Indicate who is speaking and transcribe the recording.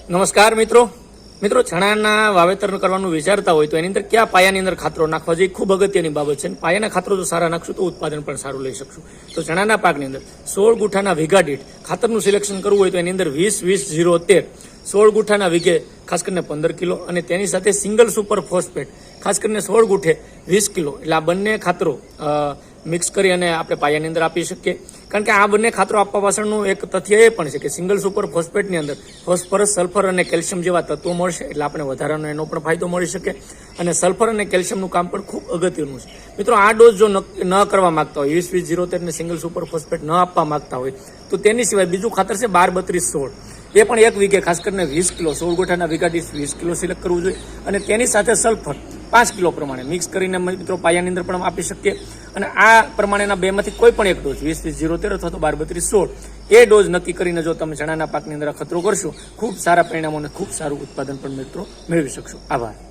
Speaker 1: નમસ્કાર મિત્રો ચણાના વાવેતર કરવાનું વિચારતા હોય તો એની અંદર કયા પાયાની અંદર ખાતરો નાખવા જોઈએ ખૂબ અગત્યની બાબત છે. પાયાના ખાતરો જો સારા નાખશું તો ઉત્પાદન પણ સારું લઈ શકશું. તો ચણાના પાકની અંદર 16 ગુઠાના વીઘા દીઠ ખાતરનું સિલેક્શન કરવું હોય તો એની અંદર 20-20-0-13 16 ગુઠાના વીઘે ખાસ કરીને 15 કિલો અને તેની સાથે સિંગલ સુપર ફોસ્ફેટ ખાસ કરીને 16 ગુઠે 20 કિલો એટલે આ બંને ખાતરો મિક્સ કરી અને આપણે પાયાની અંદર આપી શકીએ. કારણ કે આ બંને ખાતરો આપવા પાછળનું એક તથ્ય એ પણ છે કે સિંગલ સુપર ફોસ્ફેટની અંદર ફોસ્ફરસ, સલ્ફર અને કેલ્શિયમ જેવા તત્વો મળશે એટલે આપણે વધારાનો એનો પણ ફાયદો મળી શકે અને સલ્ફર અને કેલ્શિયમનું કામ પણ ખૂબ અગત્યનું છે. મિત્રો, આ ડોઝ જો ન કરવા માંગતા હોય 20-20-0-13 ને સિંગલ સુપર ફોસ્ફેટ ન આપવા માંગતા હોય તો તેની સિવાય બીજું ખાતર છે 12-32-16. એ પણ એક વીઘે ખાસ કરીને 20 કિલો 16 ગુઠાના વીઘા દીઠ 20 કિલો સિલેક્ટ કરવું જોઈએ અને તેની સાથે સલ્ફર 5 કિલો પ્રમાણે મિક્સ કરીને મિત્રો પાયાની અંદર પણ આપી શકીએ. અને આ પ્રમાણેના બેમાંથી કોઈ પણ એક ડોઝ 20-20-0-13 અથવા તો 12-32-16 એ ડોઝ નક્કી કરીને જો તમે ચણાના પાકની અંદર અખતરો કરશો ખૂબ સારા પરિણામો અને ખૂબ સારું ઉત્પાદન પણ મિત્રો મેળવી શકશો. આભાર.